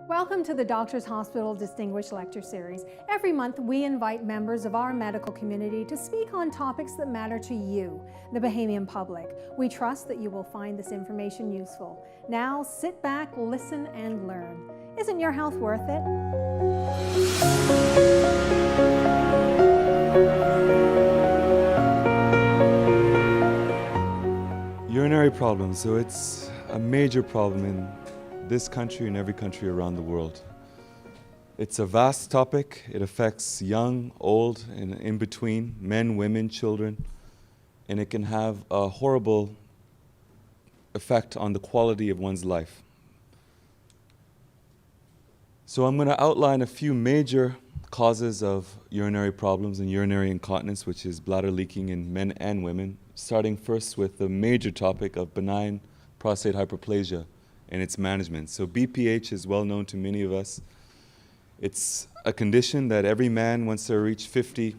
Welcome to the Doctors Hospital Distinguished Lecture Series. Every month we invite members of our medical community to speak on topics that matter to you, the Bahamian public. We trust that you will find this information useful. Now sit back, listen, and learn. Isn't your health worth it? Urinary problems, so it's a major problem in this country and every country around the world. It's a vast topic. It affects young, old, and in between, men, women, children, and it can have a horrible effect on the quality of one's life. So I'm going to outline a few major causes of urinary problems and urinary incontinence, which is bladder leaking in men and women, starting first with the major topic of benign prostate hyperplasia and its management. So BPH is well known to many of us. It's a condition that every man, once they reach 50,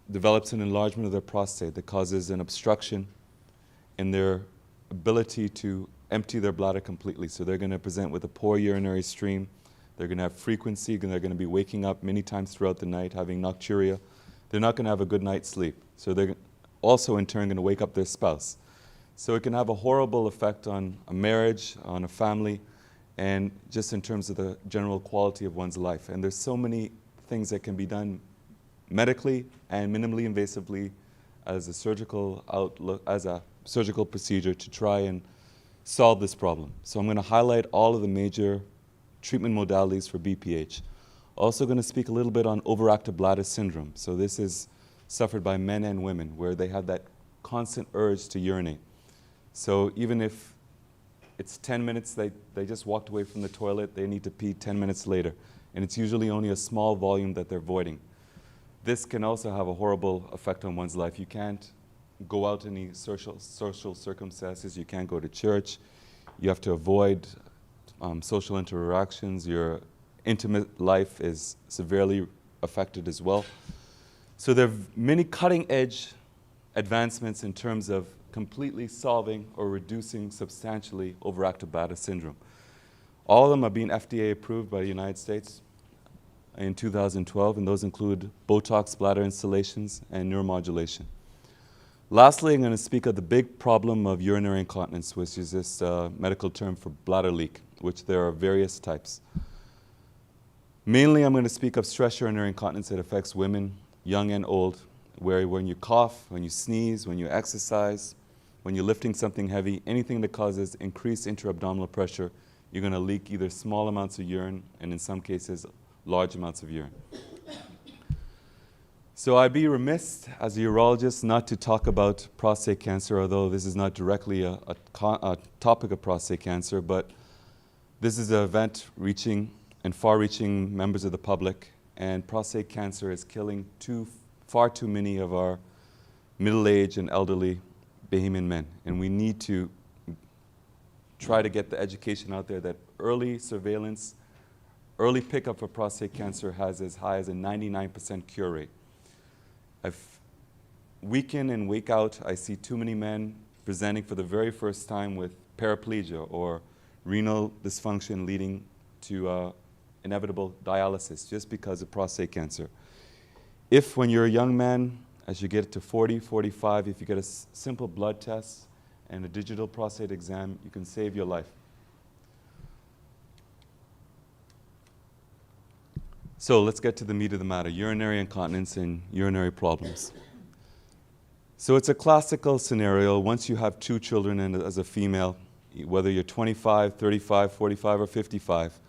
develops an enlargement of their prostate that causes an obstruction in their ability to empty their bladder completely. So they're going to present with a poor urinary stream. They're going to have frequency, and they're going to be waking up many times throughout the night, having nocturia. They're not going to have a good night's sleep. So they're also in turn going to wake up their spouse. So it can have a horrible effect on a marriage, on a family, and just in terms of the general quality of one's life. And there's so many things that can be done medically and minimally invasively as a surgical procedure to try and solve this problem. So I'm going to highlight all of the major treatment modalities for BPH. Also going to speak a little bit on overactive bladder syndrome. So this is suffered by men and women, where they have that constant urge to urinate. So even if it's 10 minutes, they just walked away from the toilet, they need to pee 10 minutes later. And it's usually only a small volume that they're voiding. This can also have a horrible effect on one's life. You can't go out in any social circumstances. You can't go to church. You have to avoid social interactions. Your intimate life is severely affected as well. So there are many cutting-edge advancements in terms of completely solving or reducing substantially overactive bladder syndrome. All of them are being FDA approved by the United States in 2012, and those include Botox bladder installations and neuromodulation. Lastly, I'm going to speak of the big problem of urinary incontinence, which is this medical term for bladder leak, which there are various types. Mainly, I'm going to speak of stress urinary incontinence that affects women, young and old, where when you cough, when you sneeze, when you exercise, when you're lifting something heavy, anything that causes increased intra-abdominal pressure, you're going to leak either small amounts of urine and in some cases large amounts of urine. So I'd be remiss as a urologist not to talk about prostate cancer, although this is not directly a topic of prostate cancer, but this is an event reaching and far-reaching members of the public, and prostate cancer is killing far too many of our middle-aged and elderly Bahamian men, and we need to try to get the education out there that early surveillance, early pickup for prostate cancer has as high as a 99% cure rate. Week in and week out, I see too many men presenting for the very first time with paraplegia or renal dysfunction leading to inevitable dialysis just because of prostate cancer. If when you're a young man, as you get to 40, 45, if you get a simple blood test and a digital prostate exam, you can save your life. So let's get to the meat of the matter, urinary incontinence and urinary problems. So it's a classical scenario. Once you have 2 children and as a female, whether you're 25, 35, 45, or 55,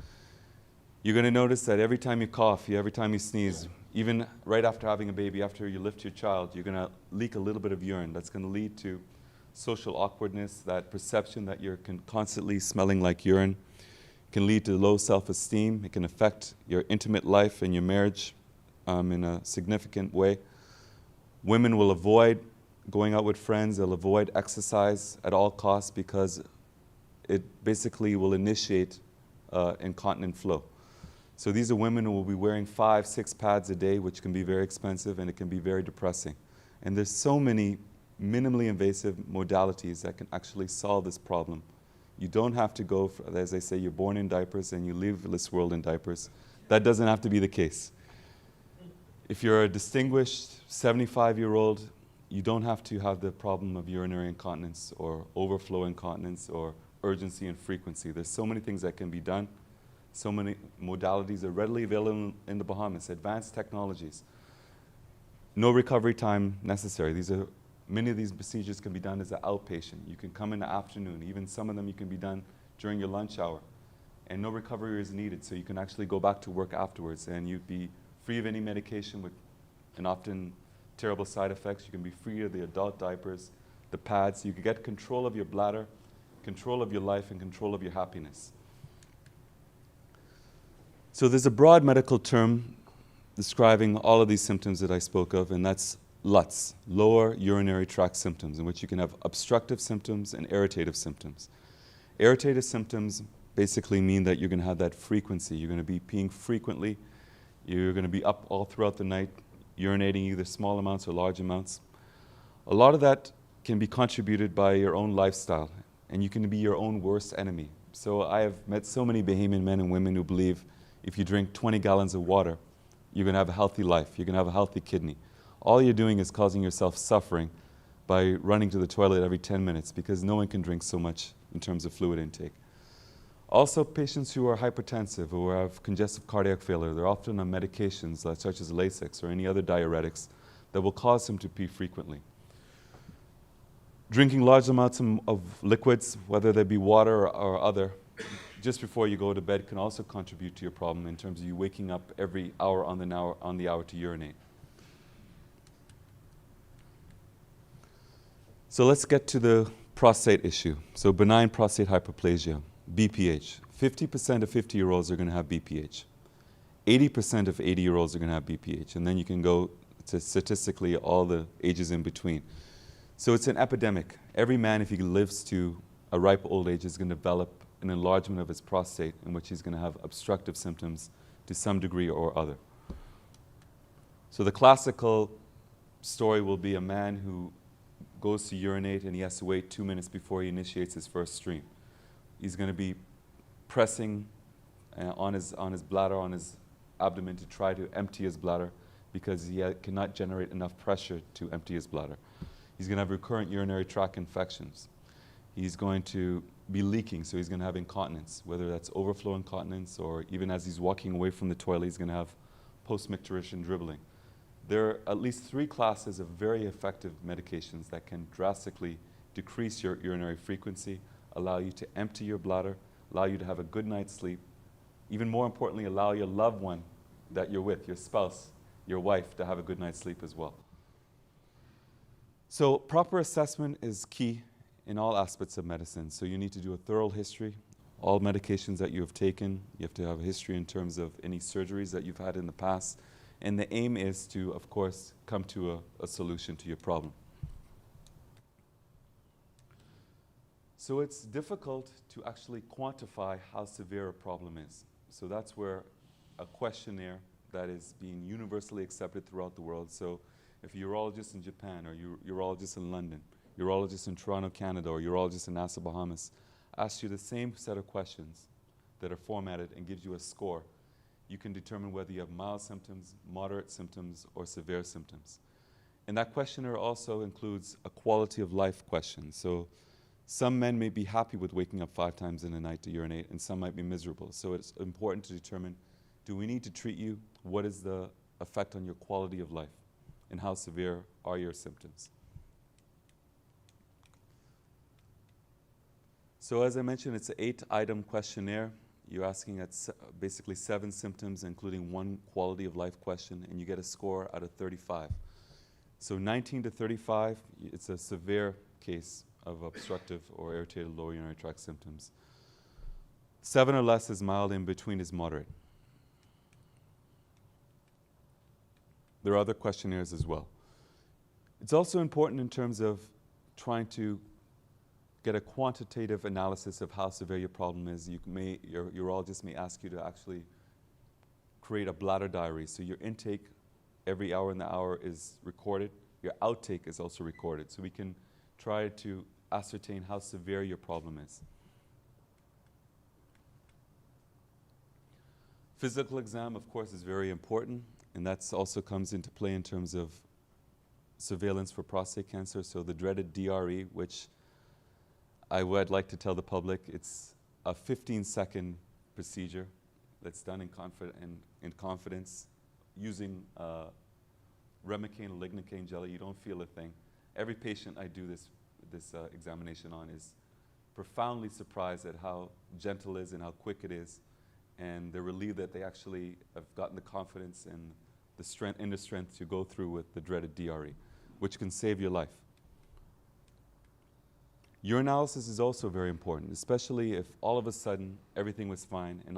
you're going to notice that every time you cough, every time you sneeze, even right after having a baby, after you lift your child, you're going to leak a little bit of urine. That's going to lead to social awkwardness, that perception that you're constantly smelling like urine. It can lead to low self-esteem. It can affect your intimate life and your marriage in a significant way. Women will avoid going out with friends. They'll avoid exercise at all costs because it basically will initiate incontinent flow. So these are women who will be wearing 5, 6 pads a day, which can be very expensive and it can be very depressing. And there's so many minimally invasive modalities that can actually solve this problem You don't have to go, as I say, you're born in diapers and you leave this world in diapers. That doesn't have to be the case. If you're a distinguished 75-year-old, you don't have to have the problem of urinary incontinence or overflow incontinence or urgency and frequency. There's so many things that can be done. So many modalities are readily available in the Bahamas, advanced technologies. No recovery time necessary. Many of these procedures can be done as an outpatient. You can come in the afternoon. Even some of them you can be done during your lunch hour. And no recovery is needed, so you can actually go back to work afterwards and you'd be free of any medication with and often terrible side effects. You can be free of the adult diapers, the pads. You can get control of your bladder, control of your life, and control of your happiness. So there's a broad medical term describing all of these symptoms that I spoke of, and that's LUTS, lower urinary tract symptoms, in which you can have obstructive symptoms and irritative symptoms. Irritative symptoms basically mean that you're going to have that frequency. You're going to be peeing frequently. You're going to be up all throughout the night, urinating either small amounts or large amounts. A lot of that can be contributed by your own lifestyle, and you can be your own worst enemy. So I have met so many Bahamian men and women who believe if you drink 20 gallons of water, you're going to have a healthy life. You're going to have a healthy kidney. All you're doing is causing yourself suffering by running to the toilet every 10 minutes because no one can drink so much in terms of fluid intake. Also, patients who are hypertensive or have congestive cardiac failure, they're often on medications such as Lasix or any other diuretics that will cause them to pee frequently. Drinking large amounts of liquids, whether they be water or other, just before you go to bed can also contribute to your problem in terms of you waking up every hour on the hour to urinate. So let's get to the prostate issue. So benign prostate hyperplasia, BPH. 50% of 50-year-olds are going to have BPH. 80% of 80-year-olds are going to have BPH. And then you can go to statistically all the ages in between. So it's an epidemic. Every man, if he lives to a ripe old age, is going to develop an enlargement of his prostate in which he's going to have obstructive symptoms to some degree or other. So the classical story will be a man who goes to urinate and he has to wait 2 minutes before he initiates his first stream. He's going to be pressing on his bladder, on his abdomen to try to empty his bladder because he cannot generate enough pressure to empty his bladder. He's going to have recurrent urinary tract infections. He's going to be leaking, so he's going to have incontinence, whether that's overflow incontinence or even as he's walking away from the toilet, he's going to have post-micturition dribbling. There are at least 3 classes of very effective medications that can drastically decrease your urinary frequency, allow you to empty your bladder, allow you to have a good night's sleep, even more importantly, allow your loved one that you're with, your spouse, your wife, to have a good night's sleep as well. So proper assessment is key in all aspects of medicine. So you need to do a thorough history, all medications that you have taken. You have to have a history in terms of any surgeries that you've had in the past. And the aim is to, of course, come to a solution to your problem. So it's difficult to actually quantify how severe a problem is. So that's where a questionnaire that is being universally accepted throughout the world. So if a urologist in Japan or urologist in London, urologist in Toronto, Canada, or urologist in Nassau, Bahamas, asks you the same set of questions that are formatted and gives you a score, you can determine whether you have mild symptoms, moderate symptoms, or severe symptoms. And that questionnaire also includes a quality of life question. So some men may be happy with waking up 5 times in a night to urinate, and some might be miserable. So it's important to determine, do we need to treat you? What is the effect on your quality of life? And how severe are your symptoms? So as I mentioned, it's an 8-item questionnaire. You're asking at basically 7 symptoms, including 1 quality of life question, and you get a score out of 35. So 19 to 35, it's a severe case of obstructive or irritated lower urinary tract symptoms. 7 or less is mild, in between is moderate. There are other questionnaires as well. It's also important in terms of trying to get a quantitative analysis of how severe your problem is. Your urologist may ask you to actually create a bladder diary. So your intake every hour in the hour is recorded. Your outtake is also recorded. So we can try to ascertain how severe your problem is. Physical exam, of course, is very important, and that also comes into play in terms of surveillance for prostate cancer. So the dreaded DRE, which I would like to tell the public, it's a 15-second procedure that's done in confidence using Remicade or lignocaine jelly. You don't feel a thing. Every patient I do this examination on is profoundly surprised at how gentle it is and how quick it is, and they're relieved that they actually have gotten the confidence and the inner strength to go through with the dreaded DRE, which can save your life. Urinalysis is also very important, especially if all of a sudden everything was fine and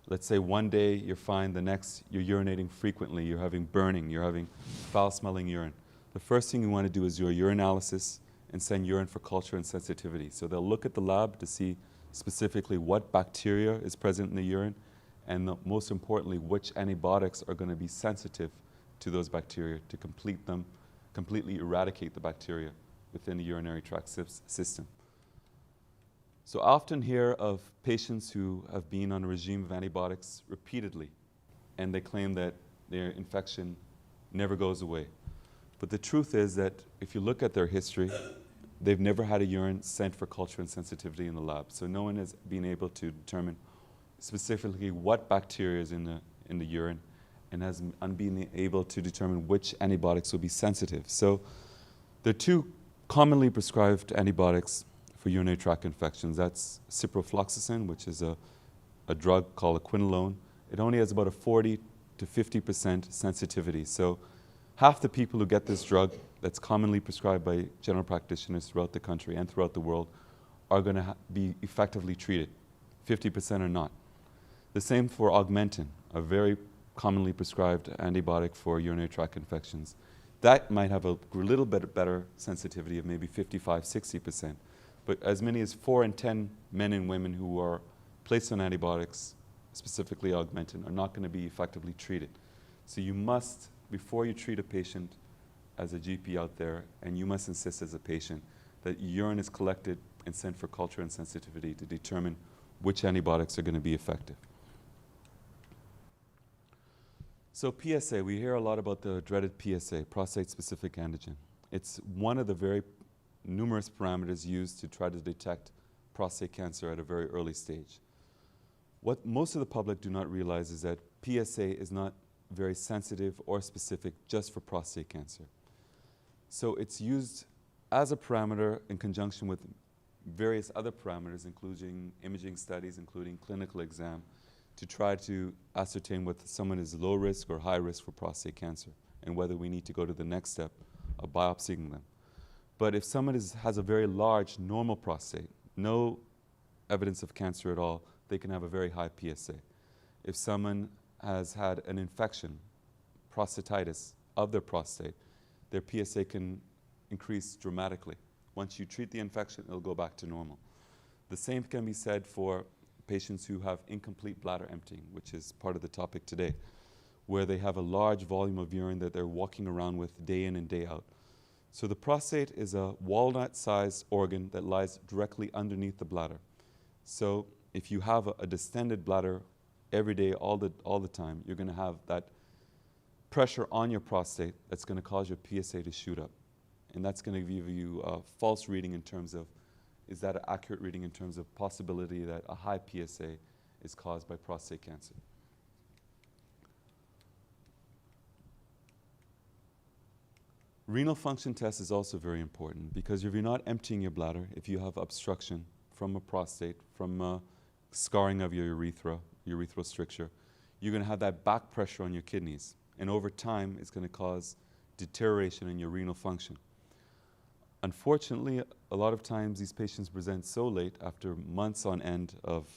let's say one day you're fine, the next you're urinating frequently, you're having burning, you're having foul-smelling urine. The first thing you want to do is your urinalysis and send urine for culture and sensitivity. So they'll look at the lab to see specifically what bacteria is present in the urine, and most importantly, which antibiotics are going to be sensitive to those bacteria to completely eradicate the bacteria within the urinary tract system. So I often hear of patients who have been on a regime of antibiotics repeatedly, and they claim that their infection never goes away. But the truth is that if you look at their history, they've never had a urine sent for culture and sensitivity in the lab. So no one has been able to determine specifically what bacteria is in the urine, and has been able to determine which antibiotics will be sensitive. So there are two commonly prescribed antibiotics for urinary tract infections. That's ciprofloxacin, which is a drug called a quinolone. It only has about a 40 to 50% sensitivity. So half the people who get this drug that's commonly prescribed by general practitioners throughout the country and throughout the world are going to be effectively treated. 50% are not. The same for Augmentin, a very commonly prescribed antibiotic for urinary tract infections. That might have a little bit better sensitivity of maybe 55, 60%. But as many as 4 in 10 men and women who are placed on antibiotics, specifically Augmentin, are not going to be effectively treated. So you must, before you treat a patient as a GP out there, and you must insist as a patient that urine is collected and sent for culture and sensitivity to determine which antibiotics are going to be effective. So PSA, we hear a lot about the dreaded PSA, prostate-specific antigen. It's one of the very numerous parameters used to try to detect prostate cancer at a very early stage. What most of the public do not realize is that PSA is not very sensitive or specific just for prostate cancer. So it's used as a parameter in conjunction with various other parameters, including imaging studies, including clinical exam, to try to ascertain whether someone is low risk or high risk for prostate cancer, and whether we need to go to the next step of biopsying them. But if someone has a very large normal prostate, no evidence of cancer at all, they can have a very high PSA. If someone has had an infection, prostatitis of their prostate, their PSA can increase dramatically. Once you treat the infection, it'll go back to normal. The same can be said for patients who have incomplete bladder emptying, which is part of the topic today, where they have a large volume of urine that they're walking around with day in and day out. So the prostate is a walnut-sized organ that lies directly underneath the bladder. So if you have a distended bladder every day, all the time, you're going to have that pressure on your prostate that's going to cause your PSA to shoot up. And that's going to give you a false reading in terms of, is that an accurate reading in terms of possibility that a high PSA is caused by prostate cancer. Renal function test is also very important, because if you're not emptying your bladder, if you have obstruction from a prostate, from scarring of your urethra, urethral stricture, you're going to have that back pressure on your kidneys. And over time, it's going to cause deterioration in your renal function. Unfortunately, a lot of times these patients present so late, after months on end of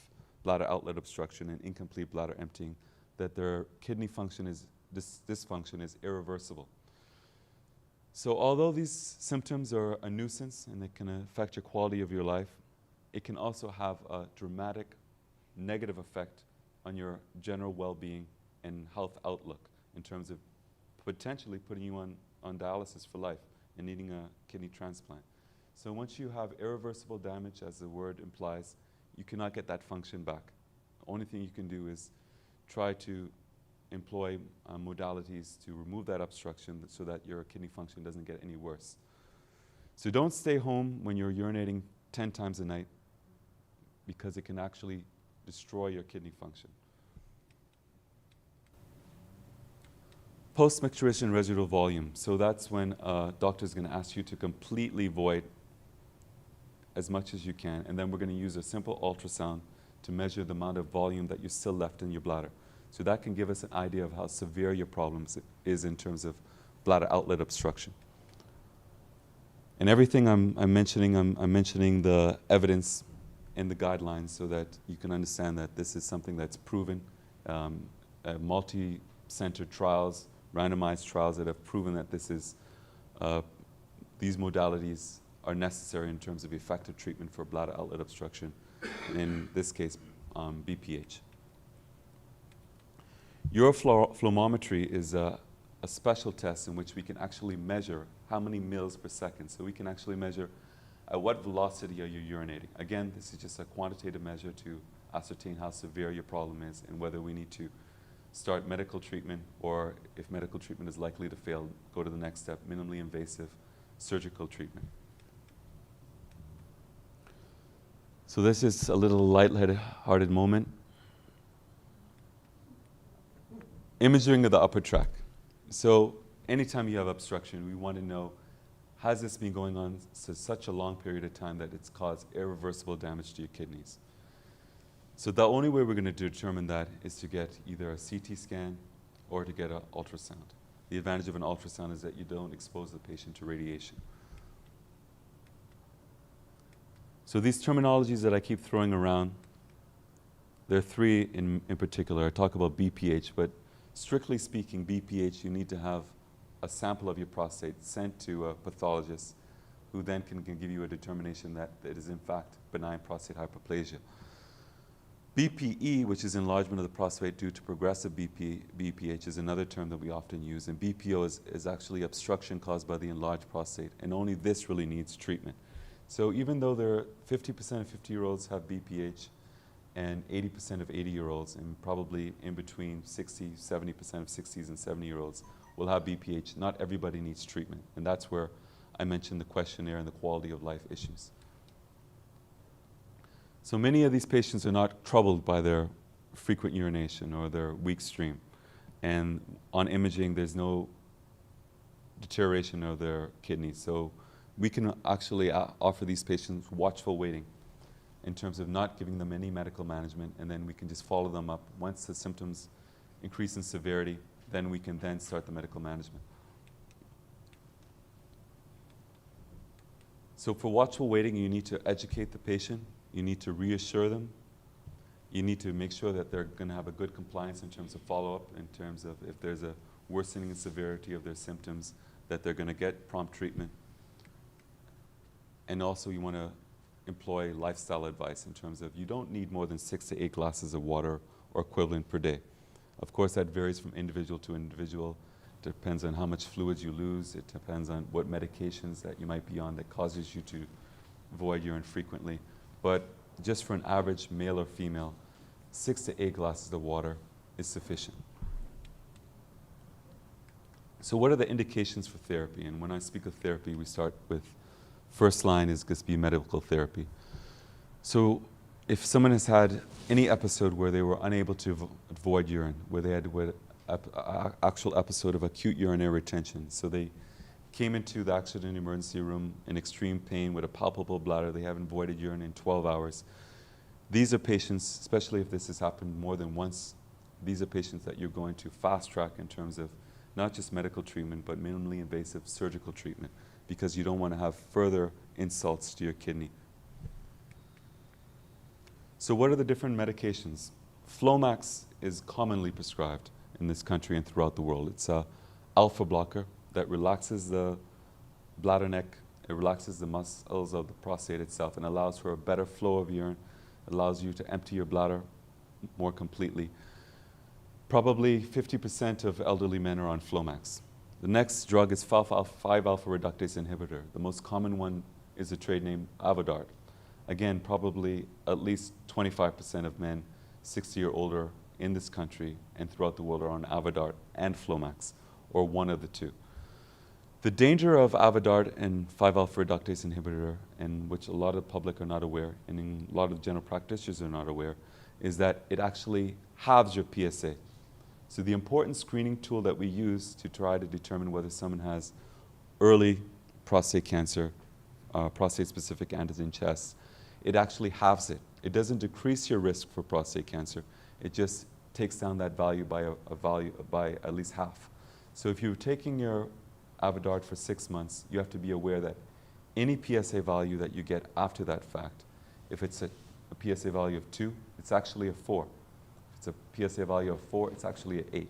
bladder outlet obstruction and incomplete bladder emptying, that their kidney function dysfunction is irreversible. So although these symptoms are a nuisance and they can affect your quality of your life, it can also have a dramatic negative effect on your general well-being and health outlook, in terms of potentially putting you on dialysis for life and needing a kidney transplant. So once you have irreversible damage, as the word implies, you cannot get that function back. The only thing you can do is try to employ modalities to remove that obstruction so that your kidney function doesn't get any worse. So don't stay home when you're urinating 10 times a night, because it can actually destroy your kidney function. Post-micturition residual volume. So that's when a doctor is going to ask you to completely void as much as you can, and then we're going to use a simple ultrasound to measure the amount of volume that you still left in your bladder. So that can give us an idea of how severe your problem is in terms of bladder outlet obstruction. And everything I'm mentioning the evidence and the guidelines so that you can understand that this is something that's proven. Multi-centered trials, randomized trials that have proven that this is, these modalities are necessary in terms of effective treatment for bladder outlet obstruction, in this case, BPH. Uroflowmetry is a special test in which we can actually measure how many mils per second. So we can actually measure at what velocity are you urinating. Again, this is just a quantitative measure to ascertain how severe your problem is and whether we need to start medical treatment, or if medical treatment is likely to fail, go to the next step, minimally invasive surgical treatment. So this is a little light-hearted moment. Imaging of the upper tract. So anytime you have obstruction, we want to know, has this been going on for such a long period of time that it's caused irreversible damage to your kidneys? So the only way we're going to determine that is to get either a CT scan or to get an ultrasound. The advantage of an ultrasound is that you don't expose the patient to radiation. So these terminologies that I keep throwing around, there are three in particular. I talk about BPH, but strictly speaking, BPH, you need to have a sample of your prostate sent to a pathologist who then can give you a determination that it is in fact benign prostate hyperplasia. BPE, which is enlargement of the prostate due to progressive BPH, is another term that we often use, and BPO is actually obstruction caused by the enlarged prostate, and only this really needs treatment. So even though there are 50% of 50-year-olds have BPH and 80% of 80-year-olds, and probably in between 60, 70% of 60s and 70-year-olds will have BPH, not everybody needs treatment. And that's where I mentioned the questionnaire and the quality of life issues. So many of these patients are not troubled by their frequent urination or their weak stream. And on imaging, there's no deterioration of their kidneys. So we can actually offer these patients watchful waiting in terms of not giving them any medical management, and then we can just follow them up. Once the symptoms increase in severity, then we can then start the medical management. So for watchful waiting, you need to educate the patient, you need to reassure them, you need to make sure that they're going to have a good compliance in terms of follow-up, in terms of if there's a worsening in severity of their symptoms, that they're going to get prompt treatment. And also you want to employ lifestyle advice in terms of you don't need more than 6 to 8 glasses of water or equivalent per day. Of course, that varies from individual to individual. It depends on how much fluids you lose. It depends on what medications that you might be on that causes you to void urine frequently. But just for an average male or female, 6 to 8 glasses of water is sufficient. So what are the indications for therapy? And when I speak of therapy, we start with first line is going to be medical therapy. So if someone has had any episode where they were unable to void urine, where they had an actual episode of acute urinary retention, so they came into the accident emergency room in extreme pain with a palpable bladder, they haven't voided urine in 12 hours. These are patients, especially if this has happened more than once, these are patients that you're going to fast track in terms of not just medical treatment, but minimally invasive surgical treatment, because you don't want to have further insults to your kidney. So what are the different medications? Flomax is commonly prescribed in this country and throughout the world. It's an alpha blocker that relaxes the bladder neck, it relaxes the muscles of the prostate itself and allows for a better flow of urine, allows you to empty your bladder more completely. Probably 50% of elderly men are on Flomax. The next drug is 5-alpha reductase inhibitor. The most common one is a trade name Avodart. Again, probably at least 25% of men 60 or older in this country and throughout the world are on Avodart and Flomax, or one of the two. The danger of Avodart and 5-alpha reductase inhibitor, and which a lot of the public are not aware, and a lot of general practitioners are not aware, is that it actually halves your PSA. So the important screening tool that we use to try to determine whether someone has early prostate cancer, prostate-specific antigen tests, it actually halves it. It doesn't decrease your risk for prostate cancer. It just takes down that value by by at least half. So if you're taking your Avodart for 6 months, you have to be aware that any PSA value that you get after that fact, if it's a PSA value of 2, it's actually a 4. If it's a PSA value of 4, it's actually an 8.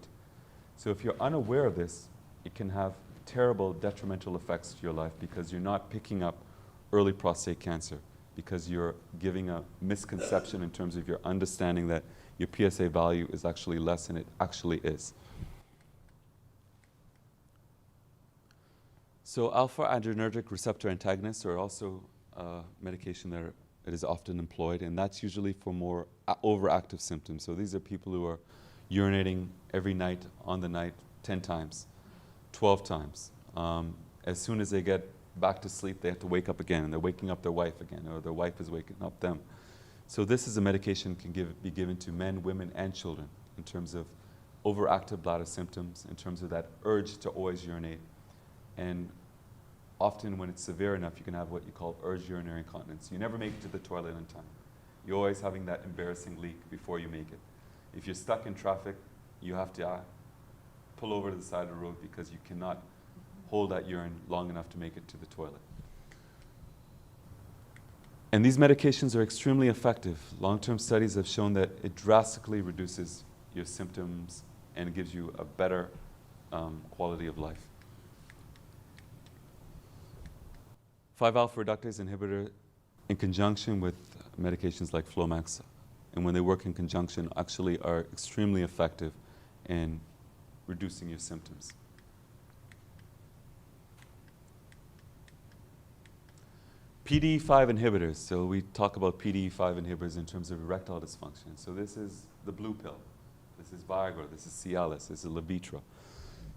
So if you're unaware of this, it can have terrible detrimental effects to your life because you're not picking up early prostate cancer, because you're giving a misconception in terms of your understanding that your PSA value is actually less than it actually is. So alpha-adrenergic receptor antagonists are also a medication that it is often employed, and that's usually for more overactive symptoms. So these are people who are urinating every night on the night 10 times, 12 times. As soon as they get back to sleep, they have to wake up again, and they're waking up their wife again, or their wife is waking up them. So this is a medication that can be given to men, women, and children in terms of overactive bladder symptoms, in terms of that urge to always urinate. And often when it's severe enough, you can have what you call urge urinary incontinence. You never make it to the toilet in time. You're always having that embarrassing leak before you make it. If you're stuck in traffic, you have to pull over to the side of the road because you cannot hold that urine long enough to make it to the toilet. And these medications are extremely effective. Long-term studies have shown that it drastically reduces your symptoms and gives you a better quality of life. 5-alpha reductase inhibitor in conjunction with medications like Flomax, and when they work in conjunction, actually are extremely effective in reducing your symptoms. PDE5 inhibitors. So we talk about PDE5 inhibitors in terms of erectile dysfunction. So this is the blue pill. This is Viagra. This is Cialis. This is Levitra.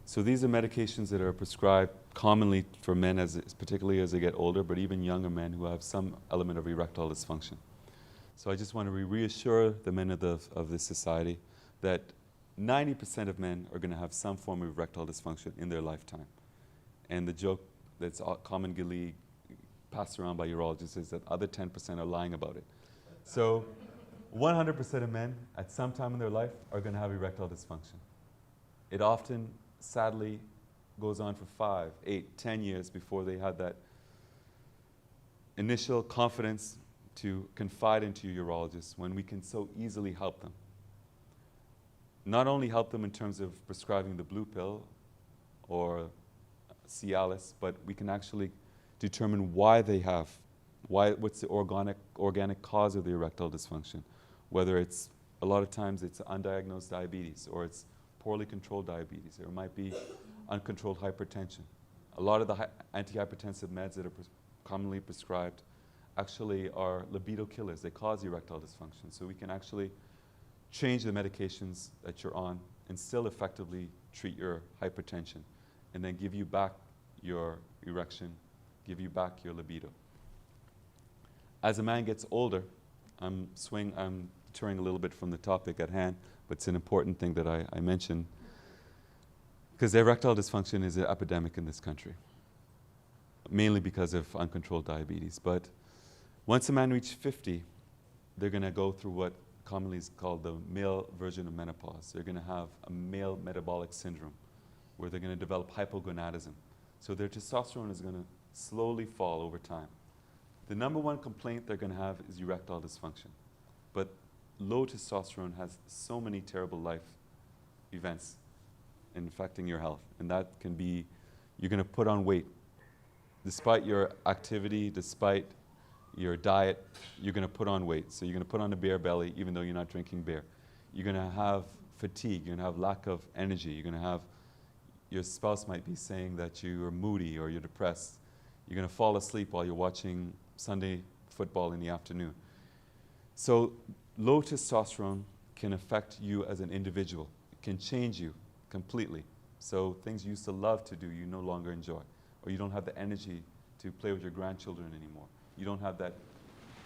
So these are medications that are prescribed commonly for men, particularly as they get older, but even younger men who have some element of erectile dysfunction. So I just want to reassure the men of this society that 90% of men are going to have some form of erectile dysfunction in their lifetime. And the joke that's commonly passed around by urologists is that other 10% are lying about it. So 100% of men at some time in their life are going to have erectile dysfunction. It often, sadly, goes on for 5, 8, 10 years before they have that initial confidence to confide into your urologist, when we can so easily help them. Not only help them in terms of prescribing the blue pill or Cialis, but we can actually determine why they have, what's the organic cause of the erectile dysfunction. Whether it's, a lot of times it's undiagnosed diabetes, or it's poorly controlled diabetes, or it might be uncontrolled hypertension. A lot of the antihypertensive meds that are commonly prescribed actually are libido killers. They cause erectile dysfunction. So we can actually change the medications that you're on and still effectively treat your hypertension, and then give you back your erection, give you back your libido. As a man gets older, I'm touring a little bit from the topic at hand, but it's an important thing that I mentioned, because erectile dysfunction is an epidemic in this country, mainly because of uncontrolled diabetes. But once a man reaches 50, they're going to go through what commonly is called the male version of menopause. They're going to have a male metabolic syndrome, where they're going to develop hypogonadism. So their testosterone is going to slowly fall over time. The number one complaint they're going to have is erectile dysfunction. But low testosterone has so many terrible life events in affecting your health. And that can be, you're going to put on weight. Despite your activity, despite your diet, you're going to put on weight. So you're going to put on a beer belly even though you're not drinking beer. You're going to have fatigue. You're going to have lack of energy. You're going to have, your spouse might be saying that you're moody or you're depressed. You're going to fall asleep while you're watching Sunday football in the afternoon. So low testosterone can affect you as an individual. It can change you completely. So things you used to love to do, you no longer enjoy. Or you don't have the energy to play with your grandchildren anymore. You don't have that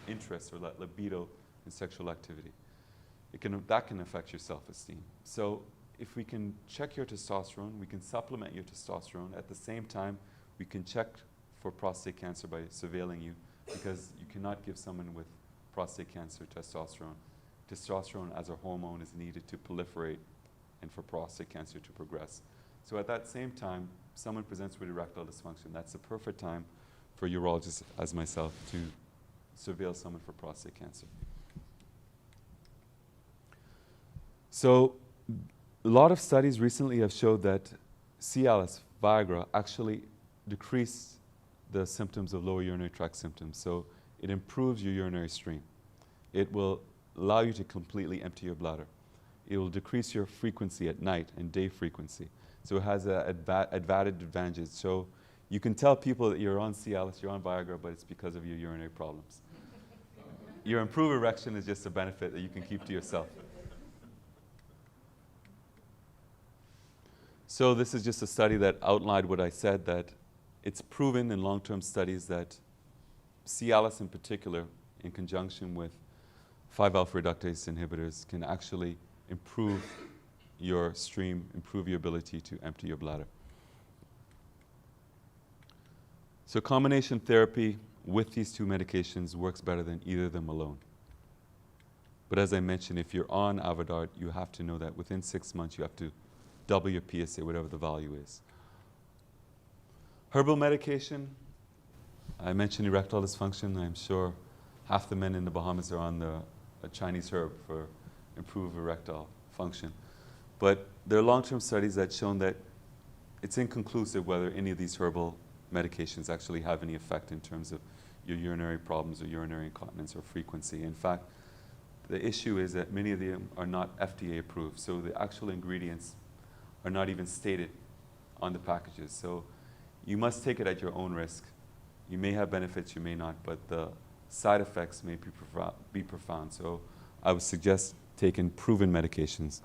interest or that libido in sexual activity. That can affect your self-esteem. So if we can check your testosterone, we can supplement your testosterone. At the same time, we can check for prostate cancer by surveilling you, because you cannot give someone with prostate cancer testosterone. Testosterone as a hormone is needed to proliferate and for prostate cancer to progress. So at that same time, someone presents with erectile dysfunction. That's the perfect time for urologists as myself to surveil someone for prostate cancer. So a lot of studies recently have showed that Cialis, Viagra, actually decrease the symptoms of lower urinary tract symptoms. So it improves your urinary stream. It will allow you to completely empty your bladder. It will decrease your frequency at night and day frequency. So it has added advantages. So you can tell people that you're on Cialis, you're on Viagra, but it's because of your urinary problems. Your improved erection is just a benefit that you can keep to yourself. So this is just a study that outlined what I said, that it's proven in long-term studies that Cialis in particular, in conjunction with 5-alpha reductase inhibitors, can actually improve your stream, improve your ability to empty your bladder. So combination therapy with these two medications works better than either of them alone. But as I mentioned, if you're on Avodart, you have to know that within 6 months you have to double your PSA, whatever the value is. Herbal medication, I mentioned erectile dysfunction. I'm sure half the men in the Bahamas are on a Chinese herb for improved erectile function. But there are long-term studies that have shown that it's inconclusive whether any of these herbal medications actually have any effect in terms of your urinary problems or urinary incontinence or frequency. In fact, the issue is that many of them are not FDA approved, so the actual ingredients are not even stated on the packages. So you must take it at your own risk. You may have benefits, you may not, but the side effects may be profound. So I would suggest taking proven medications.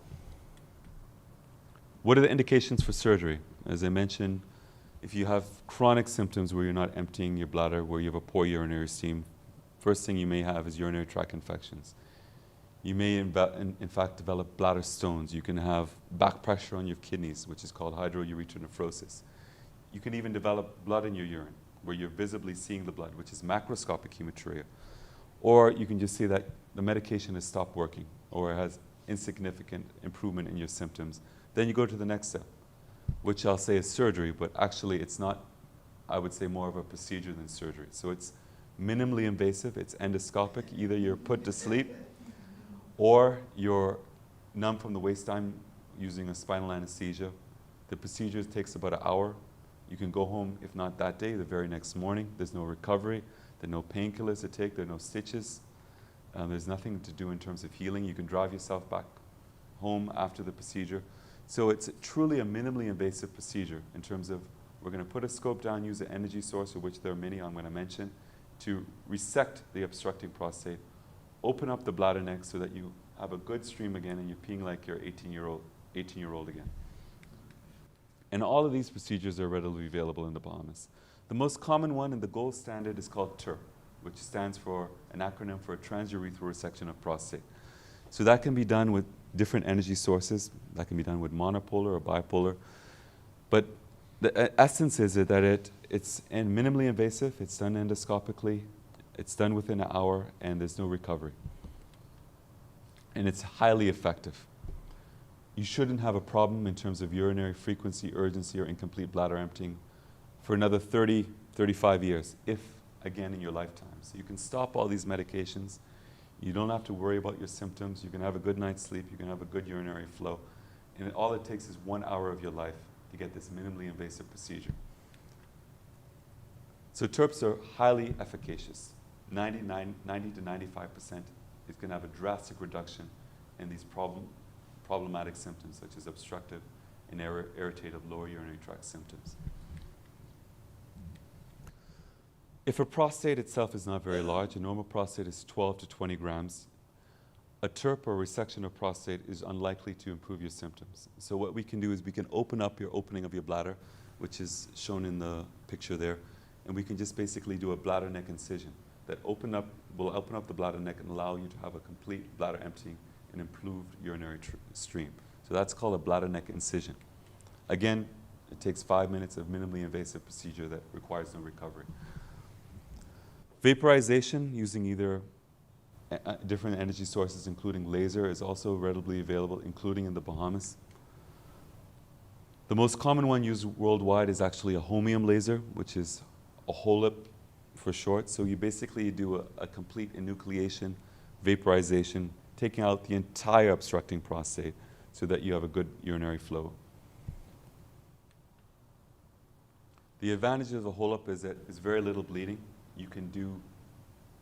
What are the indications for surgery? As I mentioned, if you have chronic symptoms where you're not emptying your bladder, where you have a poor urinary stream, first thing you may have is urinary tract infections. You may, in fact, develop bladder stones. You can have back pressure on your kidneys, which is called hydroureteronephrosis. You can even develop blood in your urine, where you're visibly seeing the blood, which is macroscopic hematuria. Or you can just see that the medication has stopped working or has insignificant improvement in your symptoms. Then you go to the next step, which I'll say is surgery, but actually it's not, I would say, more of a procedure than surgery. So it's minimally invasive, it's endoscopic. Either you're put to sleep or you're numb from the waist down using a spinal anesthesia. The procedure takes about an hour. You can go home, if not that day, the very next morning. There's no recovery. There are no painkillers to take. There are no stitches. There's nothing to do in terms of healing. You can drive yourself back home after the procedure. So it's truly a minimally invasive procedure in terms of we're going to put a scope down, use an energy source, of which there are many I'm going to mention, to resect the obstructing prostate, open up the bladder neck so that you have a good stream again and you're peeing like your 18-year-old again. And all of these procedures are readily available in the Bahamas. The most common one and the gold standard is called TUR, which stands for an acronym for a transurethral resection of prostate. So that can be done with different energy sources. That can be done with monopolar or bipolar. But the essence is that it's minimally invasive, it's done endoscopically, it's done within an hour, and there's no recovery. And it's highly effective. You shouldn't have a problem in terms of urinary frequency, urgency, or incomplete bladder emptying for another 30, 35 years, if, again, in your lifetime. So you can stop all these medications. You don't have to worry about your symptoms. You can have a good night's sleep. You can have a good urinary flow. And all it takes is 1 hour of your life to get this minimally invasive procedure. So TURPs are highly efficacious. 90 to 95% is going to have a drastic reduction in these problematic symptoms such as obstructive and irritative lower urinary tract symptoms. If a prostate itself is not very large, a normal prostate is 12 to 20 grams, a TURP or resection of prostate is unlikely to improve your symptoms. So what we can do is we can open up your opening of your bladder, which is shown in the picture there, and we can just basically do a bladder neck incision that will open up the bladder neck and allow you to have a complete bladder emptying and improved urinary stream. So that's called a bladder neck incision. Again, it takes 5 minutes of minimally invasive procedure that requires no recovery. Vaporization using either different energy sources, including laser, is also readily available, including in the Bahamas. The most common one used worldwide is actually a holmium laser, which is a HOLIP for short. So you basically do a complete enucleation, vaporization, taking out the entire obstructing prostate so that you have a good urinary flow. The advantage of the HOLIP is that there's very little bleeding. You can do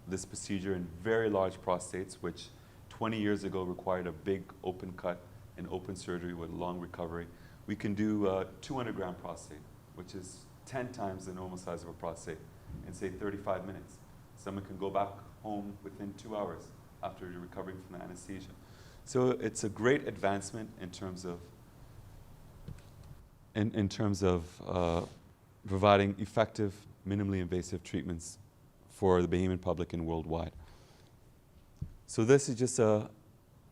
this procedure in very large prostates, which 20 years ago required a big open cut and open surgery with long recovery. We can do a 200-gram prostate, which is 10 times the normal size of a prostate, in say 35 minutes. Someone can go back home within 2 hours after recovering from the anesthesia. So it's a great advancement in terms of providing effective, minimally invasive treatments for the Bahamian public and worldwide. So this is just a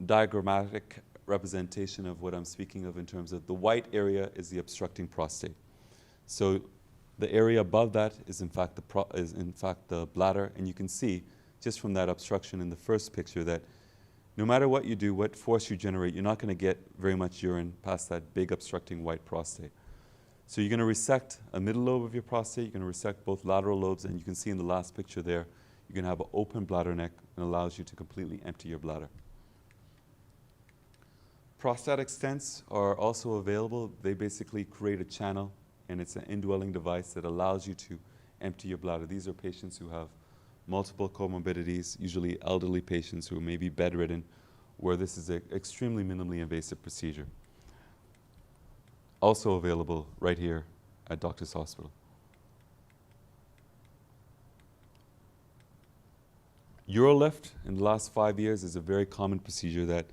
diagrammatic representation of what I'm speaking of in terms of the white area is the obstructing prostate. So the area above that is in fact the bladder, and you can see just from that obstruction in the first picture that no matter what you do, what force you generate, you're not going to get very much urine past that big obstructing white prostate. So you're going to resect a middle lobe of your prostate, you're going to resect both lateral lobes, and you can see in the last picture there, you're going to have an open bladder neck and allows you to completely empty your bladder. Prostatic stents are also available. They basically create a channel, and it's an indwelling device that allows you to empty your bladder. These are patients who have multiple comorbidities, usually elderly patients who may be bedridden, where this is an extremely minimally invasive procedure. Also available right here at Doctor's Hospital. Urolift in the last 5 years is a very common procedure that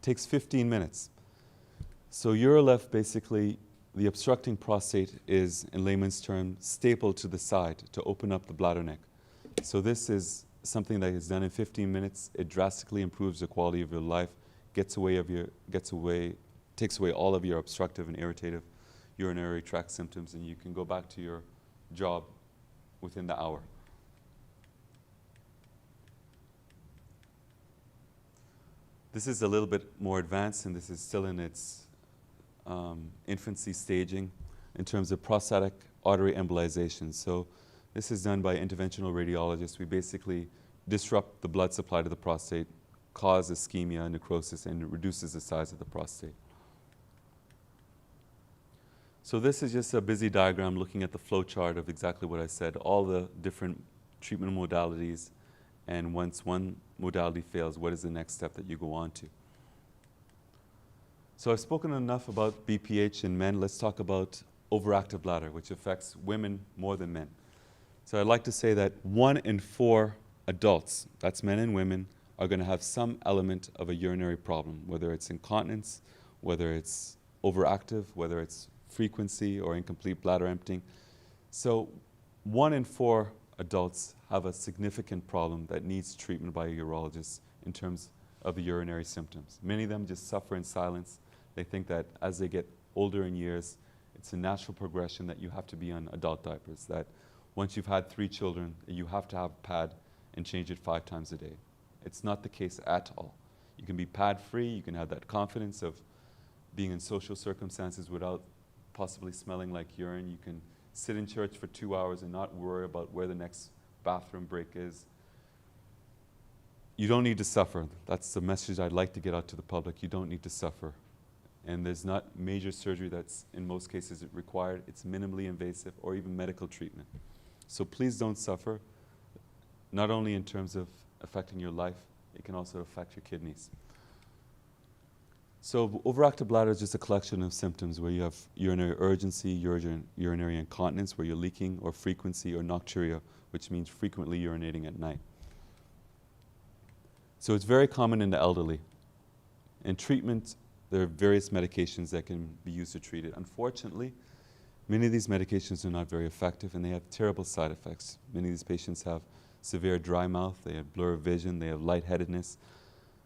takes 15 minutes. So Urolift, basically, the obstructing prostate is, in layman's terms, stapled to the side to open up the bladder neck. So this is something that is done in 15 minutes. It drastically improves the quality of your life, takes away all of your obstructive and irritative urinary tract symptoms, and you can go back to your job within the hour. This is a little bit more advanced, and this is still in its infancy staging in terms of prostatic artery embolization. So this is done by interventional radiologists. We basically disrupt the blood supply to the prostate, cause ischemia, necrosis, and it reduces the size of the prostate. So this is just a busy diagram looking at the flow chart of exactly what I said, all the different treatment modalities, and once one modality fails, what is the next step that you go on to? So I've spoken enough about BPH in men. Let's talk about overactive bladder, which affects women more than men. So I'd like to say that 1 in 4 adults, that's men and women, are going to have some element of a urinary problem, whether it's incontinence, whether it's overactive, whether it's frequency or incomplete bladder emptying. So 1 in 4 adults have a significant problem that needs treatment by a urologist in terms of the urinary symptoms. Many of them just suffer in silence. They think that as they get older in years, it's a natural progression that you have to be on adult diapers, that once you've had 3 children, you have to have a pad and change it 5 times a day. It's not the case at all. You can be pad-free, you can have that confidence of being in social circumstances without possibly smelling like urine. You can sit in church for 2 hours and not worry about where the next bathroom break is. You don't need to suffer. That's the message I'd like to get out to the public. You don't need to suffer. And there's not major surgery that's, in most cases, required. It's minimally invasive or even medical treatment. So please don't suffer, not only in terms of affecting your life, it can also affect your kidneys. So overactive bladder is just a collection of symptoms where you have urinary urgency, urinary incontinence, where you're leaking, or frequency, or nocturia, which means frequently urinating at night. So it's very common in the elderly. In treatment, there are various medications that can be used to treat it. Unfortunately, many of these medications are not very effective and they have terrible side effects. Many of these patients have severe dry mouth, they have blurred vision, they have lightheadedness.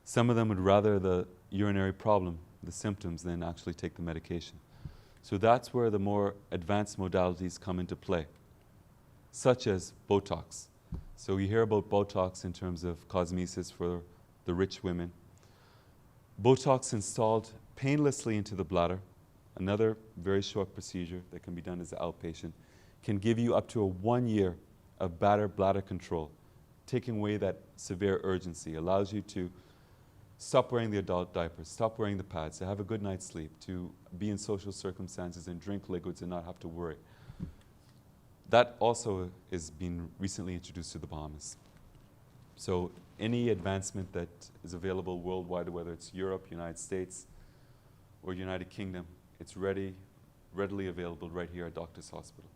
Some of them would rather the urinary problem, the symptoms, than actually take the medication. So that's where the more advanced modalities come into play, such as Botox. So you hear about Botox in terms of cosmesis for the rich women. Botox installed painlessly into the bladder, another very short procedure that can be done as an outpatient, can give you up to 1 year of bladder control, taking away that severe urgency, allows you to stop wearing the adult diapers, stop wearing the pads, to have a good night's sleep, to be in social circumstances and drink liquids and not have to worry. That also is being recently introduced to the Bahamas. So any advancement that is available worldwide, whether it's Europe, United States, or United Kingdom, it's readily available right here at Doctor's Hospital.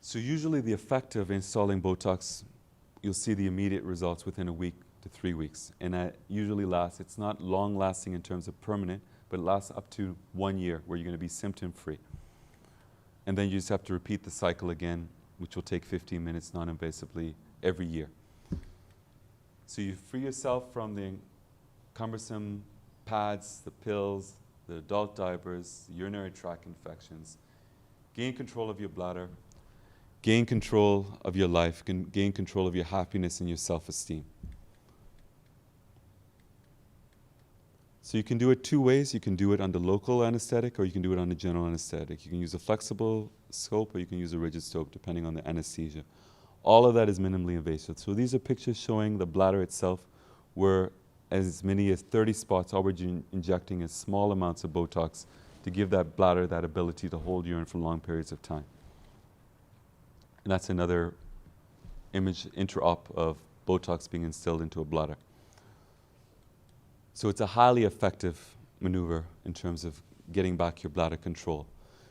So usually the effect of installing Botox, you'll see the immediate results within a week to 3 weeks. And that usually lasts, it's not long lasting in terms of permanent, but it lasts up to 1 year where you're going to be symptom free. And then you just have to repeat the cycle again, which will take 15 minutes non-invasively every year. So you free yourself from the cumbersome pads, the pills, the adult diapers, urinary tract infections, gain control of your bladder, gain control of your life, gain control of your happiness and your self-esteem. So you can do it 2 ways. You can do it under local anesthetic or you can do it under general anesthetic. You can use a flexible scope or you can use a rigid scope depending on the anesthesia. All of that is minimally invasive. So these are pictures showing the bladder itself where as many as 30 spots, all we're injecting is small amounts of Botox to give that bladder that ability to hold urine for long periods of time. And that's another image intra-op of Botox being instilled into a bladder. So it's a highly effective maneuver in terms of getting back your bladder control.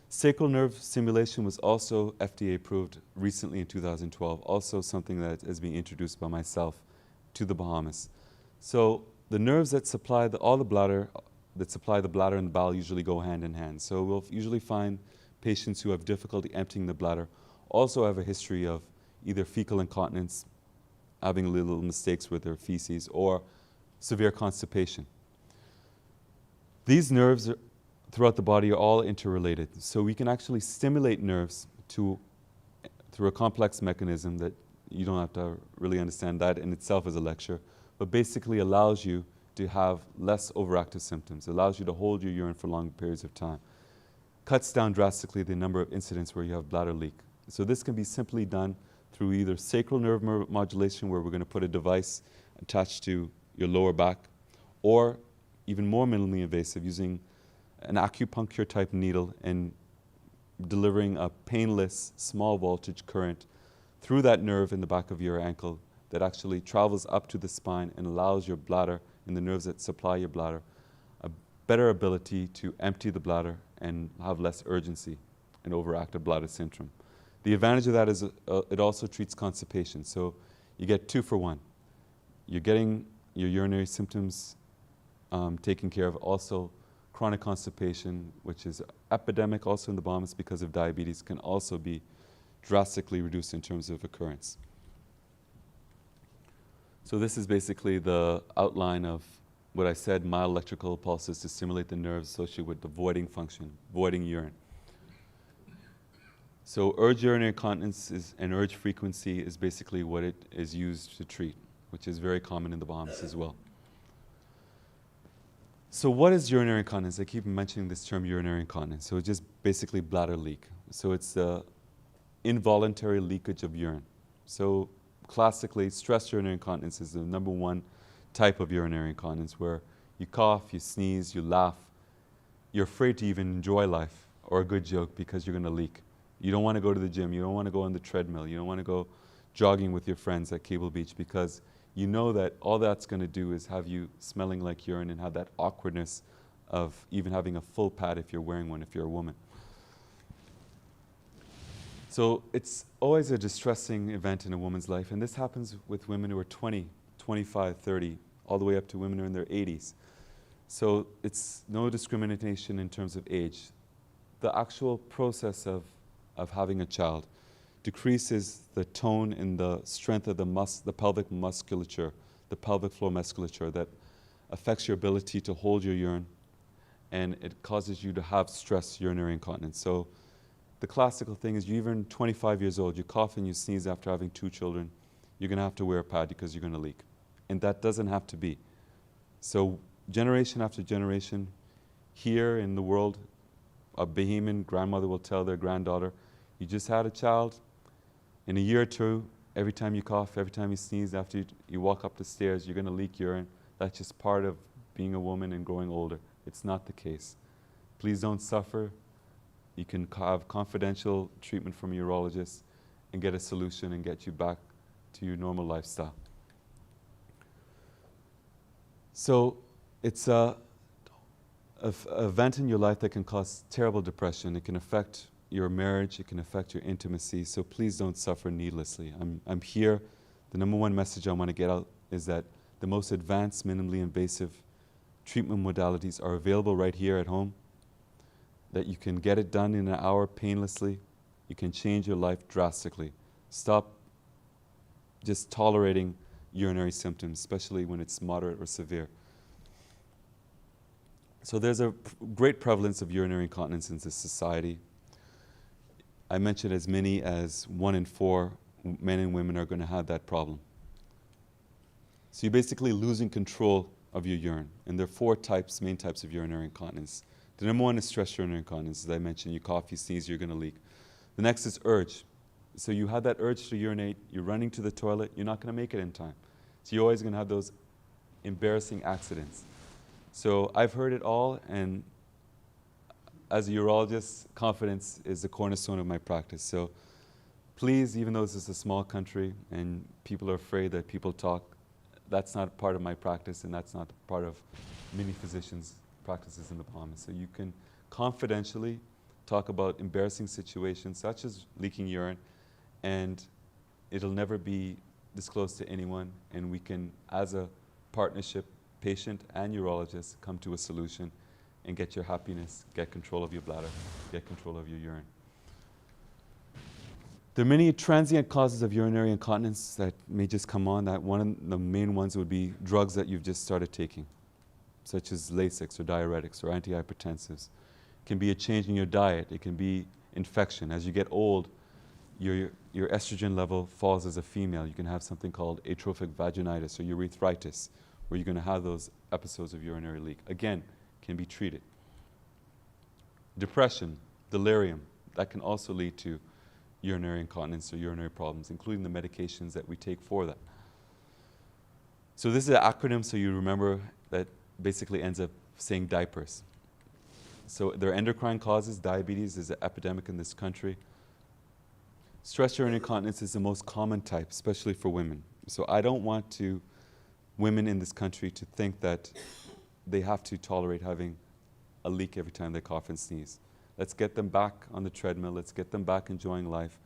Sacral nerve stimulation was also FDA approved recently in 2012, also something that is being introduced by myself to the Bahamas. So the nerves that supply the bladder and the bowel usually go hand in hand. So we'll usually find patients who have difficulty emptying the bladder also have a history of either fecal incontinence, having little mistakes with their feces, or severe constipation. These nerves throughout the body are all interrelated. So we can actually stimulate nerves through a complex mechanism that you don't have to really understand. That in itself is a lecture, but basically allows you to have less overactive symptoms, allows you to hold your urine for long periods of time, cuts down drastically the number of incidents where you have bladder leak. So this can be simply done through either sacral nerve modulation, where we're going to put a device attached to your lower back, or even more minimally invasive, using an acupuncture type needle and delivering a painless small voltage current through that nerve in the back of your ankle that actually travels up to the spine and allows your bladder and the nerves that supply your bladder a better ability to empty the bladder and have less urgency and overactive bladder syndrome. The advantage of that is it also treats constipation. So you get 2 for 1. You're getting your urinary symptoms taken care of. Also, chronic constipation, which is epidemic also in the Bahamas because of diabetes, can also be drastically reduced in terms of occurrence. So this is basically the outline of what I said, mild electrical pulses to stimulate the nerves associated with the voiding function, voiding urine. So urge urinary incontinence and urge frequency is basically what it is used to treat, which is very common in the Bahamas as well. So what is urinary incontinence? I keep mentioning this term urinary incontinence. So it's just basically bladder leak. So it's the involuntary leakage of urine. So classically, stress urinary incontinence is the #1 type of urinary incontinence, where you cough, you sneeze, you laugh. You're afraid to even enjoy life or a good joke because you're going to leak. You don't want to go to the gym. You don't want to go on the treadmill. You don't want to go jogging with your friends at Cable Beach because you know that all that's going to do is have you smelling like urine and have that awkwardness of even having a full pad if you're wearing one, if you're a woman. So it's always a distressing event in a woman's life, and this happens with women who are 20, 25, 30, all the way up to women who are in their 80s. So it's no discrimination in terms of age. The actual process of having a child decreases the tone and the strength of the pelvic musculature, the pelvic floor musculature that affects your ability to hold your urine, and it causes you to have stress urinary incontinence. So the classical thing is, you're even 25 years old, you cough and you sneeze after having 2 children, you're going to have to wear a pad because you're going to leak. And that doesn't have to be. So generation after generation, here in the world, a Bahamian grandmother will tell their granddaughter, you just had a child, in a year or 2, every time you cough, every time you sneeze, after you walk up the stairs, you're going to leak urine. That's just part of being a woman and growing older. It's not the case. Please don't suffer. You can have confidential treatment from a urologist and get a solution and get you back to your normal lifestyle. So it's an event in your life that can cause terrible depression. It can affect your marriage. It can affect your intimacy. So please don't suffer needlessly. I'm here. The number one message I want to get out is that the most advanced, minimally invasive treatment modalities are available right here at home, that you can get it done in an hour painlessly. You can change your life drastically. Stop just tolerating urinary symptoms, especially when it's moderate or severe. So there's a great prevalence of urinary incontinence in this society. I mentioned as many as 1 in 4 men and women are going to have that problem. So you're basically losing control of your urine. And there are 4 main types of urinary incontinence. The number one is stress urinary incontinence. As I mentioned, you cough, you sneeze, you're going to leak. The next is urge. So you have that urge to urinate, you're running to the toilet, you're not going to make it in time. So you're always going to have those embarrassing accidents. So I've heard it all, and as a urologist, confidence is the cornerstone of my practice. So please, even though this is a small country and people are afraid that people talk, that's not part of my practice, and that's not part of many physicians' practices in the Bahamas. So you can confidentially talk about embarrassing situations such as leaking urine, and it'll never be disclosed to anyone, and we can, as a partnership, patient and urologist, come to a solution and get your happiness, get control of your bladder, get control of your urine. There are many transient causes of urinary incontinence that may just come on. That one of the main ones would be drugs that you've just started taking, such as Lasix or diuretics or antihypertensives. It can be a change in your diet. It can be infection. As you get old, your estrogen level falls as a female. You can have something called atrophic vaginitis or urethritis, where you're going to have those episodes of urinary leak. Again, can be treated. Depression, delirium, that can also lead to urinary incontinence or urinary problems, including the medications that we take for that. So this is an acronym, so you remember that basically ends up saying diapers. So there are endocrine causes. Diabetes is an epidemic in this country. Stress urinary incontinence is the most common type, especially for women. So I don't want women in this country to think that they have to tolerate having a leak every time they cough and sneeze. Let's get them back on the treadmill. Let's get them back enjoying life.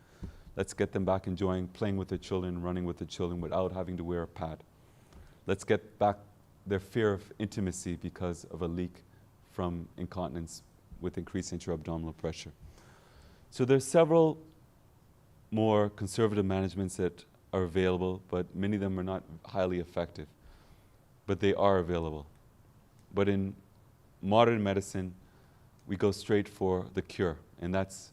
Let's get them back enjoying playing with their children, running with their children without having to wear a pad. Let's get back their fear of intimacy because of a leak from incontinence with increased intra-abdominal pressure. So there's several more conservative managements that are available, but many of them are not highly effective. But they are available. But in modern medicine, we go straight for the cure, and that's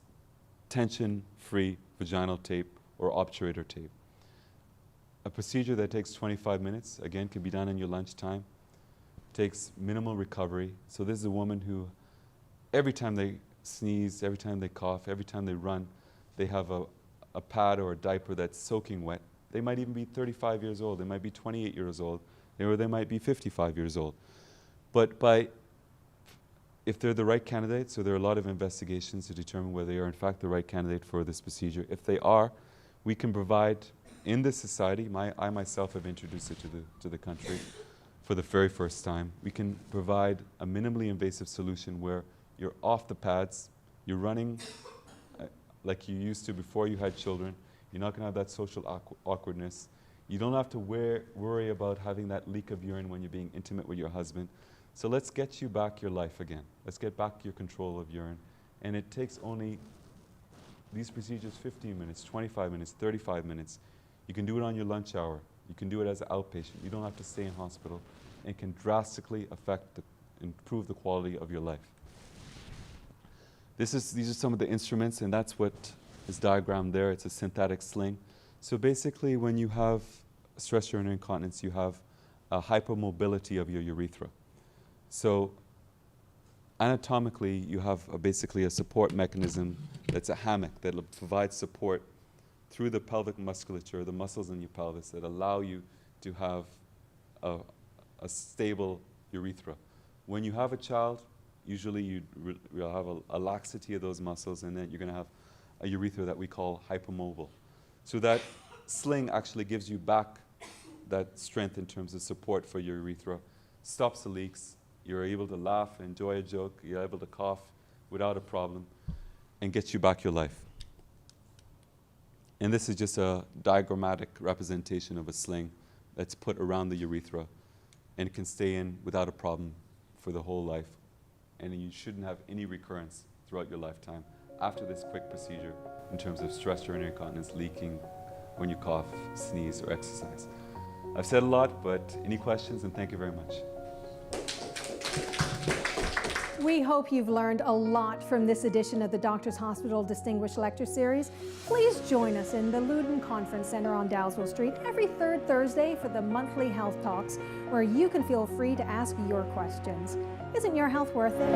tension-free vaginal tape or obturator tape. A procedure that takes 25 minutes, again, can be done in your lunchtime, takes minimal recovery. So this is a woman who, every time they sneeze, every time they cough, every time they run, they have a pad or a diaper that's soaking wet. They might even be 35 years old, they might be 28 years old, or they might be 55 years old. But if they're the right candidate, so there are a lot of investigations to determine whether they are in fact the right candidate for this procedure. If they are, we can provide, in this society, I myself have introduced it to the country for the very first time, we can provide a minimally invasive solution where you're off the pads, you're running like you used to before you had children. You're not going to have that social awkwardness. You don't have to worry about having that leak of urine when you're being intimate with your husband. So let's get you back your life again. Let's get back your control of urine. And it takes only these procedures 15 minutes, 25 minutes, 35 minutes. You can do it on your lunch hour. You can do it as an outpatient. You don't have to stay in hospital. And it can drastically improve the quality of your life. These are some of the instruments, and that's what is diagrammed there. It's a synthetic sling. So basically, when you have stress urinary incontinence, you have a hypermobility of your urethra. So anatomically, you have basically a support mechanism that's a hammock that provides support through the pelvic musculature, the muscles in your pelvis that allow you to have a stable urethra. When you have a child, usually you'll have a laxity of those muscles, and then you're going to have a urethra that we call hypermobile. So that sling actually gives you back that strength in terms of support for your urethra, stops the leaks, you're able to laugh, enjoy a joke, you're able to cough without a problem, and gets you back your life. And this is just a diagrammatic representation of a sling that's put around the urethra, and it can stay in without a problem for the whole life. And you shouldn't have any recurrence throughout your lifetime after this quick procedure in terms of stress urinary incontinence, leaking when you cough, sneeze, or exercise. I've said a lot, but any questions? And thank you very much. We hope you've learned a lot from this edition of the Doctors Hospital Distinguished Lecture Series. Please join us in the Loudon Conference Center on Dowsville Street every third Thursday for the monthly health talks, where you can feel free to ask your questions. Isn't your health worth it?